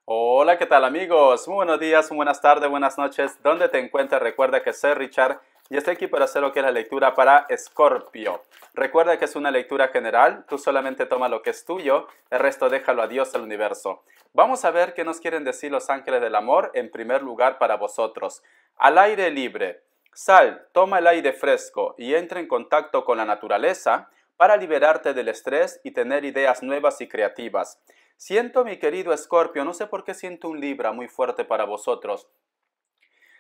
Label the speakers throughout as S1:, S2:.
S1: Hola, ¿qué tal amigos? Muy buenos días, muy buenas tardes, buenas noches. ¿Dónde te encuentras? Recuerda que soy Richard y estoy aquí para hacer lo que es la lectura para Escorpio. Recuerda que es una lectura general, tú solamente toma lo que es tuyo, el resto déjalo a Dios, al universo. Vamos a ver qué nos quieren decir los ángeles del amor en primer lugar para vosotros. Al aire libre. Sal, toma el aire fresco y entra en contacto con la naturaleza para liberarte del estrés y tener ideas nuevas y creativas. Siento, mi querido Escorpio, no sé por qué siento un Libra muy fuerte para vosotros.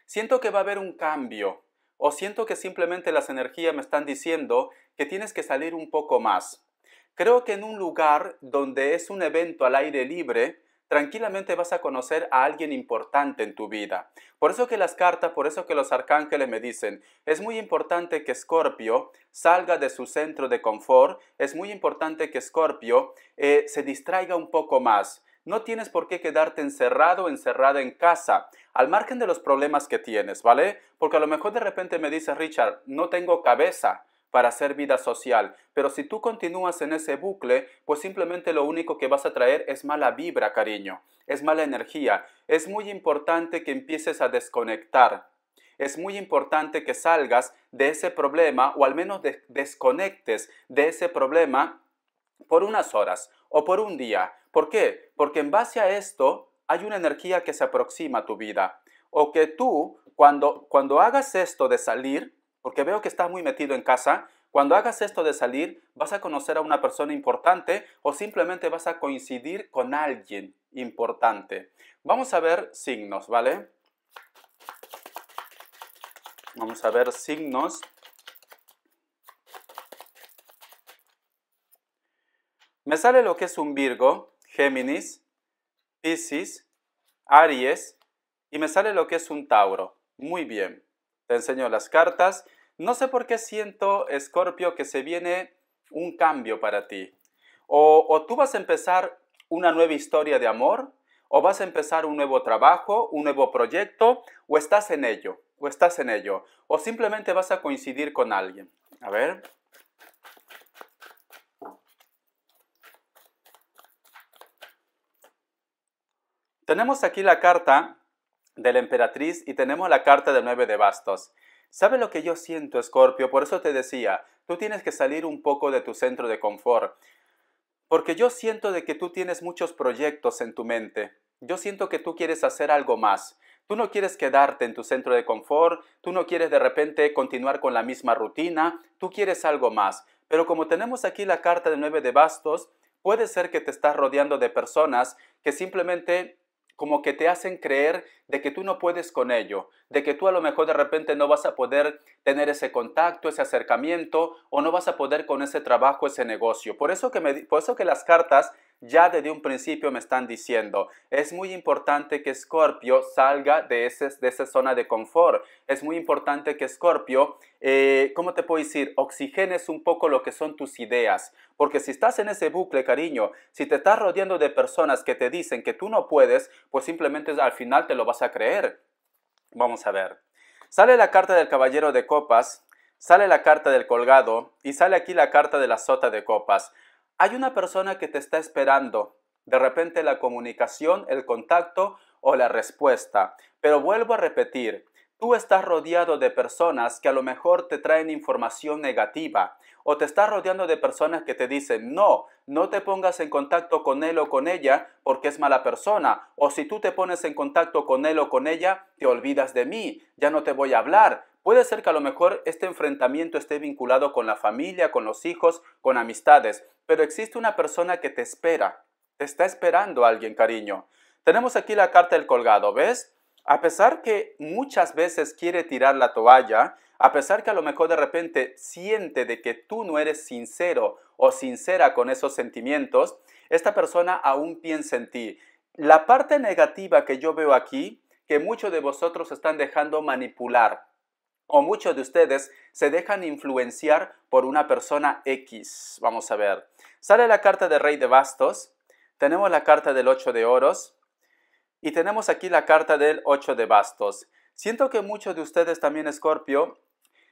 S1: Siento que va a haber un cambio, o siento que simplemente las energías me están diciendo que tienes que salir un poco más. Creo que en un lugar donde es un evento al aire libre, tranquilamente vas a conocer a alguien importante en tu vida. Por eso que las cartas, por eso que los arcángeles me dicen, es muy importante que Escorpio salga de su centro de confort, es muy importante que Escorpio se distraiga un poco más. No tienes por qué quedarte encerrado o encerrada en casa, al margen de los problemas que tienes, ¿vale? Porque a lo mejor de repente me dices, Richard, no tengo cabeza para hacer vida social, pero si tú continúas en ese bucle, pues simplemente lo único que vas a traer es mala vibra, cariño, es mala energía. Es muy importante que empieces a desconectar. Es muy importante que salgas de ese problema o al menos desconectes de ese problema por unas horas o por un día. ¿Por qué? Porque en base a esto hay una energía que se aproxima a tu vida. O que tú, cuando hagas esto de salir, porque veo que estás muy metido en casa, cuando hagas esto de salir, vas a conocer a una persona importante o simplemente vas a coincidir con alguien importante. Vamos a ver signos, ¿vale? Vamos a ver signos. Me sale lo que es un Virgo, Géminis, Piscis, Aries y me sale lo que es un Tauro. Muy bien, te enseño las cartas. No sé por qué siento, Escorpio, que se viene un cambio para ti. O tú vas a empezar una nueva historia de amor, o vas a empezar un nuevo trabajo, un nuevo proyecto, o estás en ello, o simplemente vas a coincidir con alguien. A ver. Tenemos aquí la carta de la emperatriz y tenemos la carta del 9 de bastos. ¿Sabe lo que yo siento, Escorpio? Por eso te decía, tú tienes que salir un poco de tu centro de confort. Porque yo siento de que tú tienes muchos proyectos en tu mente. Yo siento que tú quieres hacer algo más. Tú no quieres quedarte en tu centro de confort, tú no quieres de repente continuar con la misma rutina, tú quieres algo más. Pero como tenemos aquí la carta del 9 de bastos, puede ser que te estás rodeando de personas que simplemente como que te hacen creer de que tú no puedes con ello, de que tú a lo mejor de repente no vas a poder tener ese contacto, ese acercamiento, o no vas a poder con ese trabajo, ese negocio. Por eso que las cartas ya desde un principio me están diciendo, es muy importante que Escorpio salga de esa zona de confort. Es muy importante que Escorpio, ¿cómo te puedo decir? Oxigenes un poco lo que son tus ideas. Porque si estás en ese bucle, cariño, si te estás rodeando de personas que te dicen que tú no puedes, pues simplemente al final te lo vas a creer. Vamos a ver. Sale la carta del caballero de copas, sale la carta del colgado y sale aquí la carta de la sota de copas. Hay una persona que te está esperando. De repente la comunicación, el contacto o la respuesta. Pero vuelvo a repetir, tú estás rodeado de personas que a lo mejor te traen información negativa o te estás rodeando de personas que te dicen, no, no te pongas en contacto con él o con ella porque es mala persona, o si tú te pones en contacto con él o con ella, te olvidas de mí, ya no te voy a hablar. Puede ser que a lo mejor este enfrentamiento esté vinculado con la familia, con los hijos, con amistades, pero existe una persona que te espera, te está esperando alguien, cariño. Tenemos aquí la carta del colgado, ¿ves? A pesar que muchas veces quiere tirar la toalla, a pesar que a lo mejor de repente siente de que tú no eres sincero o sincera con esos sentimientos, esta persona aún piensa en ti. La parte negativa que yo veo aquí, que muchos de vosotros están dejando manipular, o muchos de ustedes se dejan influenciar por una persona X. Vamos a ver. Sale la carta del Rey de Bastos, tenemos la carta del 8 de oros, y tenemos aquí la carta del 8 de bastos. Siento que muchos de ustedes también, Escorpio,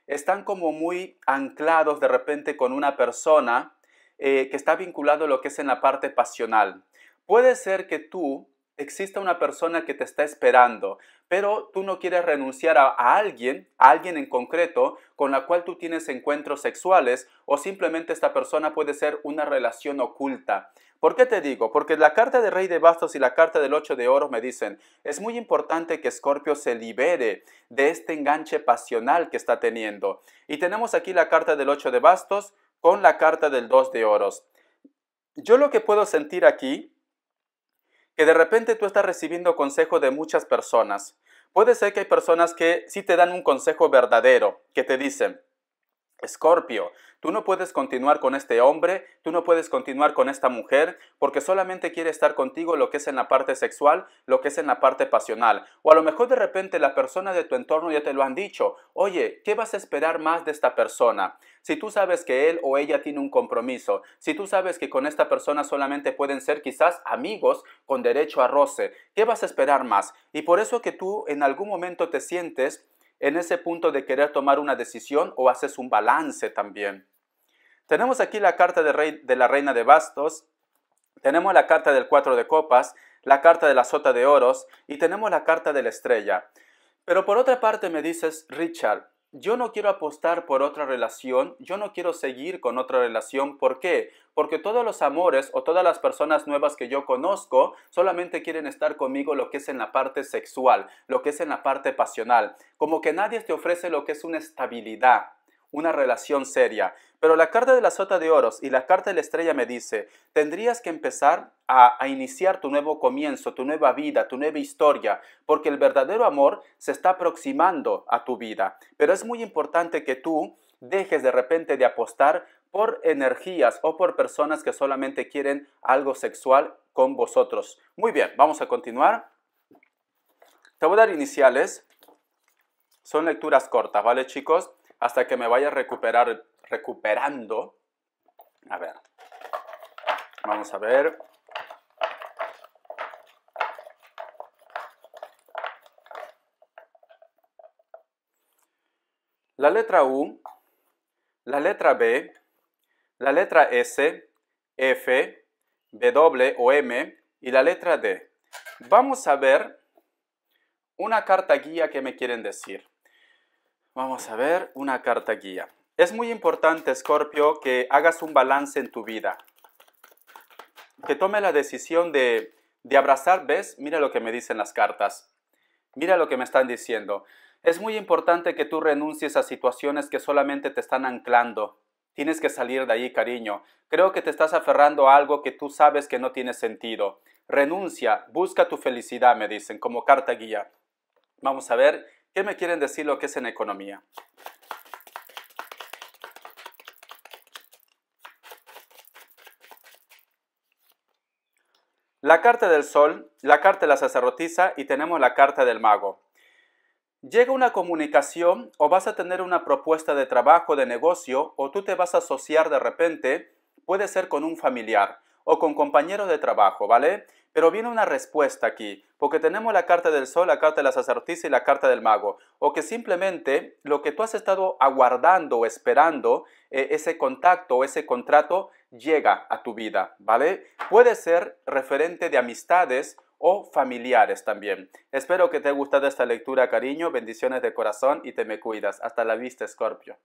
S1: están como muy anclados de repente con una persona que está vinculado a lo que es en la parte pasional. Puede ser que tú existe una persona que te está esperando, pero tú no quieres renunciar a alguien en concreto con la cual tú tienes encuentros sexuales o simplemente esta persona puede ser una relación oculta. ¿Por qué te digo? Porque la carta de Rey de Bastos y la carta del 8 de Oros me dicen, es muy importante que Escorpio se libere de este enganche pasional que está teniendo. Y tenemos aquí la carta del 8 de Bastos con la carta del 2 de Oros. Yo lo que puedo sentir aquí que de repente tú estás recibiendo consejo de muchas personas. Puede ser que hay personas que sí te dan un consejo verdadero, que te dicen, Escorpio, tú no puedes continuar con este hombre, tú no puedes continuar con esta mujer, porque solamente quiere estar contigo lo que es en la parte sexual, lo que es en la parte pasional. O a lo mejor de repente la persona de tu entorno ya te lo han dicho, oye, ¿qué vas a esperar más de esta persona? Si tú sabes que él o ella tiene un compromiso, si tú sabes que con esta persona solamente pueden ser quizás amigos con derecho a roce, ¿qué vas a esperar más? Y por eso que tú en algún momento te sientes en ese punto de querer tomar una decisión o haces un balance también. Tenemos aquí la carta de la reina de bastos, tenemos la carta del 4 de copas, la carta de la sota de oros y tenemos la carta de la estrella. Pero por otra parte me dices, Richard, yo no quiero apostar por otra relación, yo no quiero seguir con otra relación. ¿Por qué? Porque todos los amores o todas las personas nuevas que yo conozco solamente quieren estar conmigo lo que es en la parte sexual, lo que es en la parte pasional. Como que nadie te ofrece lo que es una estabilidad, una relación seria. Pero la carta de la sota de oros y la carta de la estrella me dice, tendrías que empezar a iniciar tu nuevo comienzo, tu nueva vida, tu nueva historia, porque el verdadero amor se está aproximando a tu vida. Pero es muy importante que tú dejes de repente de apostar por energías o por personas que solamente quieren algo sexual con vosotros. Muy bien, vamos a continuar. Te voy a dar iniciales. Son lecturas cortas, ¿vale, chicos? Hasta que me vaya recuperando. A ver. Vamos a ver. La letra U, la letra B, la letra S, F, W o M y la letra D. Vamos a ver una carta guía que me quieren decir. Vamos a ver una carta guía. Es muy importante, Escorpio, que hagas un balance en tu vida. Que tome la decisión de abrazar, ¿ves? Mira lo que me dicen las cartas. Mira lo que me están diciendo. Es muy importante que tú renuncies a situaciones que solamente te están anclando. Tienes que salir de ahí, cariño. Creo que te estás aferrando a algo que tú sabes que no tiene sentido. Renuncia, busca tu felicidad, me dicen, como carta guía. Vamos a ver qué me quieren decir lo que es en economía. La carta del sol, la carta de la sacerdotisa y tenemos la carta del mago. Llega una comunicación o vas a tener una propuesta de trabajo, de negocio, o tú te vas a asociar de repente, puede ser con un familiar o con compañeros de trabajo, ¿vale? Pero viene una respuesta aquí, porque tenemos la carta del sol, la carta de la sacerdotisa y la carta del mago, o que simplemente lo que tú has estado aguardando o esperando, ese contacto o ese contrato llega a tu vida, ¿vale? Puede ser referente de amistades o familiares también. Espero que te haya gustado esta lectura, cariño, bendiciones de corazón y te me cuidas. Hasta la vista, Escorpio.